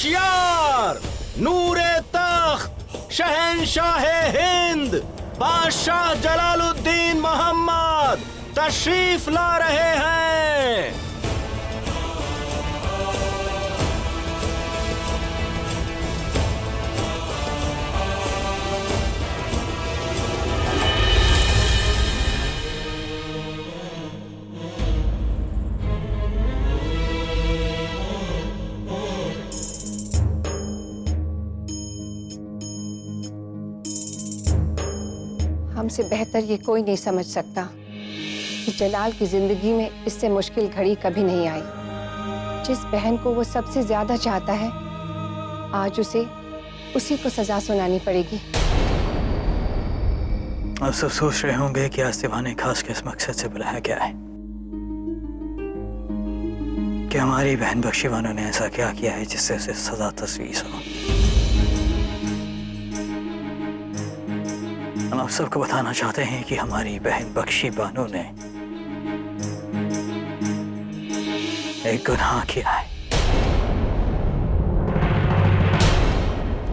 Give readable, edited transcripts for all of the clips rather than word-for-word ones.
होशियार, नूरे तख्त, शहंशाह हिंद, बादशाह जलालुद्दीन मोहम्मद तशरीफ ला रहे हैं। हमसे बेहतर ये कोई नहीं समझ सकता कि जलाल की जिंदगी में इससे मुश्किल घड़ी कभी नहीं आई। जिस बहन को वो सबसे ज्यादा चाहता है, आज उसे उसी को सजा सुनानी पड़ेगी। आप सब सोच रहे होंगे कि आज सिवा ने खास किस मकसद से बुलाया गया है, कि हमारी बहन बख्शी बानो ने ऐसा क्या किया है जिससे उसे सजा तस्वीर हो। हम आप सबको बताना चाहते हैं कि हमारी बहन बख्शी बानो ने एक गुनाह किया है।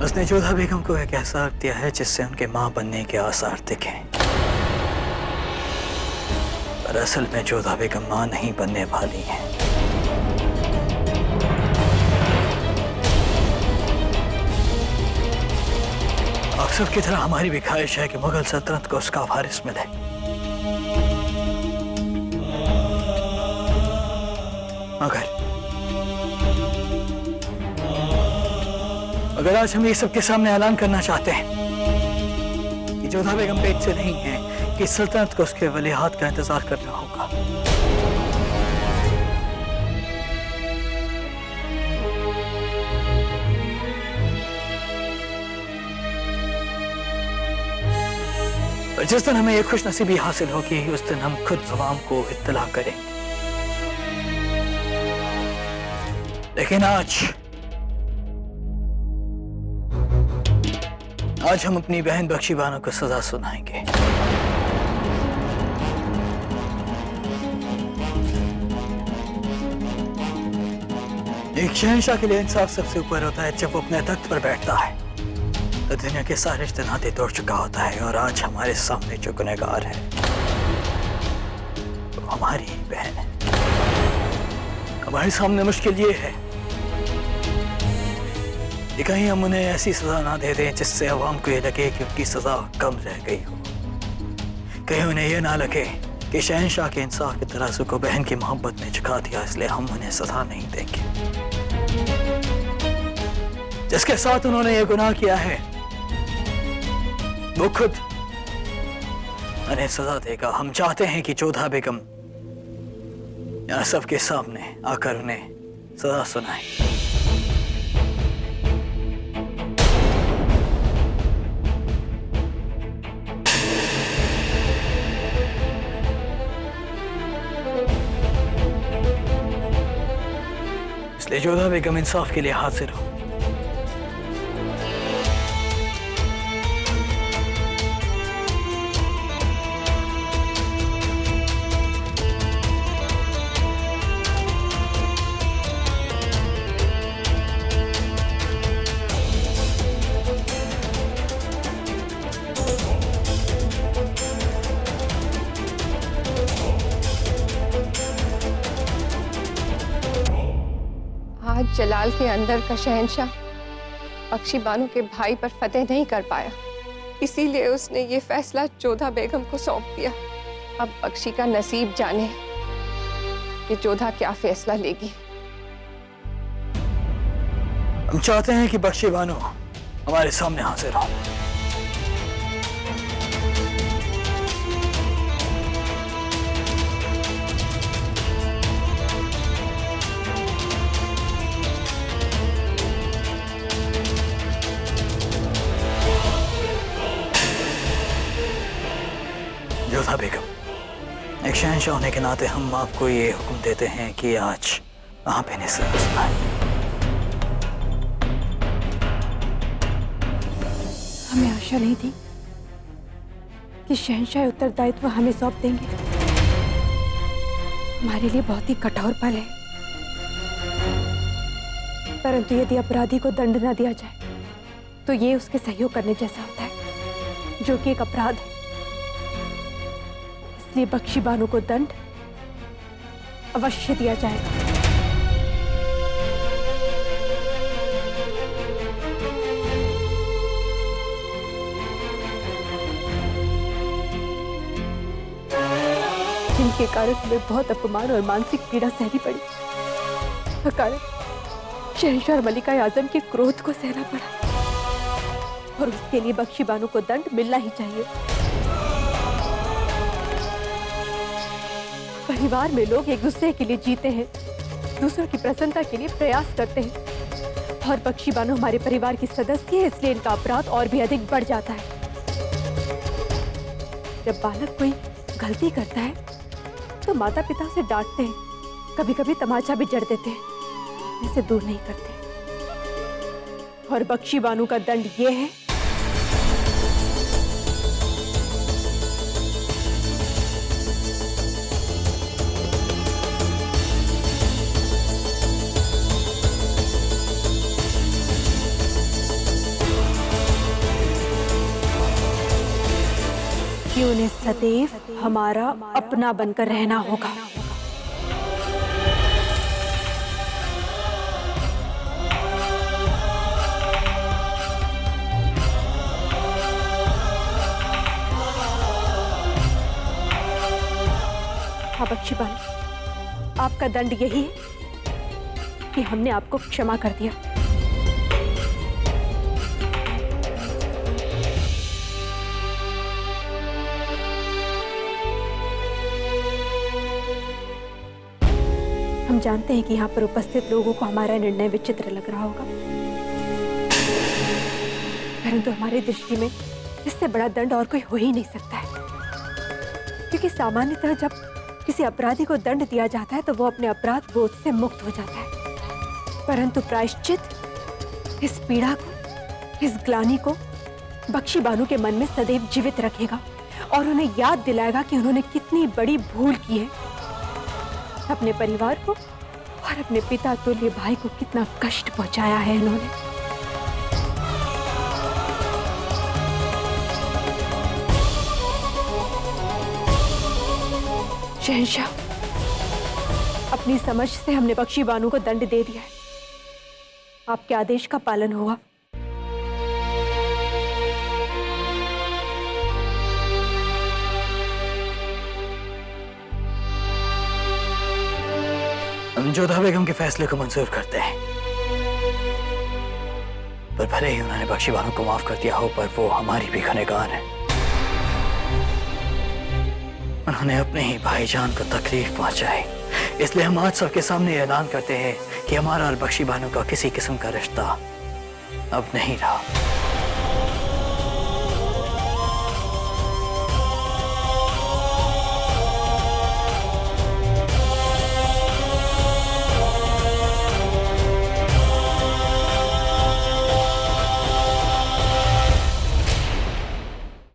उसने जोधा बेगम को एक एहसास दिया है जिससे उनके मां बनने के आसार दिखे, पर असल में जोधा बेगम मां नहीं बनने वाली है। अक्सर की तरह हमारी भी ख्वाहिश है कि मुगल सल्तनत को उसका वारिस मिले, मगर आज हम ये सबके सामने ऐलान करना चाहते हैं कि जोधा बेगम पेट से नहीं है, कि सल्तनत को उसके वलीहात का इंतजार करना होगा। और जिस दिन हमें ये खुश नसीबी हासिल होगी, उस दिन हम खुद अवाम को इत्तला करेंगे। लेकिन आज हम अपनी बहन बख्शी बानो को सजा सुनाएंगे। एक शहंशाह के लिए इंसाफ सबसे ऊपर होता है। जब वो अपने तख्त पर बैठता है तो दुनिया के सारे रिश्ते नाते तोड़ चुका होता है, और आज हमारे सामने जो गुनहगार है वो हमारी बहन है। हमारे सामने मुश्किल ये है कि कहीं हम उन्हें ऐसी सजा ना दे दें जिससे अवाम को ये लगे कि उनकी सजा कम रह गई हो। कहीं उन्हें ये ना लगे कि शहंशाह के इंसाफ के तराजू को बहन की मोहब्बत ने झुका दिया, इसलिए हम उन्हें सजा नहीं देंगे। जिसके साथ उन्होंने ये गुनाह किया है वो खुद उन्हें सजा देगा। हम चाहते हैं कि जोधा बेगम यहाँ सबके सामने आकर उन्हें सजा सुनाए। इसलिए जोधा बेगम इंसाफ के लिए हाजिर हो। आज जलाल के अंदर का शहंशाह बख्शी बानो के भाई पर फतेह नहीं कर पाया, इसीलिए उसने ये फैसला जोधा बेगम को सौंप दिया। अब बख्शी का नसीब जाने कि जोधा क्या फैसला लेगी। हम चाहते हैं कि बख्शी बानो हमारे सामने हाजिर हो। जोधा बेगम, एक शहंशाह होने के नाते हम आपको ये हुक्म देते हैं कि आज आप इन्हें सजा सुनाएं। हमें आशा नहीं थी कि शहंशाह उत्तरदायित्व हमें सौंप देंगे। हमारे लिए बहुत ही कठोर पल है। परंतु यदि अपराधी को दंड न दिया जाए तो ये उसके सहयोग करने जैसा होता है, जो कि एक अपराध है। इसलिए बख्शी बानो को दंड अवश्य दिया जाएगा। जिनके कारण हमें बहुत अपमान और मानसिक पीड़ा सहनी पड़ी, कारण शहंशाह और मलिका आजम के क्रोध को सहना पड़ा, और उसके लिए बख्शी बानो को दंड मिलना ही चाहिए। परिवार में लोग एक दूसरे के लिए जीते हैं, दूसरों की प्रसन्नता के लिए प्रयास करते हैं, और बख्शी बानो हमारे परिवार की सदस्य है, इसलिए इनका अपराध और भी अधिक बढ़ जाता है। जब बालक कोई गलती करता है तो माता पिता उसे डांटते हैं, कभी कभी तमाचा भी जड़ देते हैं, इसे दूर नहीं करते। और बख्शी बानो का दंड ये है कि उन्हें सदैव हमारा अपना बनकर रहना होगा। हाँ बख्शी बानो, आपका दंड यही है कि हमने आपको क्षमा कर दिया। हम जानते हैं कि यहाँ पर उपस्थित लोगों को हमारा निर्णय विचित्र लग रहा होगा, परंतु हमारी दृष्टि में इससे बड़ा दंड और कोई हो ही नहीं सकता है। क्योंकि सामान्यतः जब किसी अपराधी को दंड दिया जाता है तो वो अपने अपराध बोझ से मुक्त हो जाता है, परंतु प्रायश्चित इस पीड़ा को, इस ग्लानि को बख्शी बानो के मन में सदैव जीवित रखेगा और उन्हें याद दिलाएगा कि उन्होंने कितनी बड़ी भूल की है। अपने परिवार को और अपने पिता तुल्य भाई को कितना कष्ट पहुंचाया है इन्होंने। शहंशाह, अपनी समझ से हमने बख्शी बानो को दंड दे दिया है, आपके आदेश का पालन हुआ। हम जोधा बेगम के फैसले को मंजूर करते हैं, पर भले ही उन्होंने बख्शी बानो को माफ कर दिया हो, पर वो हमारी भी गुनहगार है। उन्होंने अपने ही भाईजान को तकलीफ पहुंचाई, इसलिए हम आज सबके सामने ऐलान करते हैं कि हमारा और बख्शी बानो का किसी किस्म का रिश्ता अब नहीं रहा।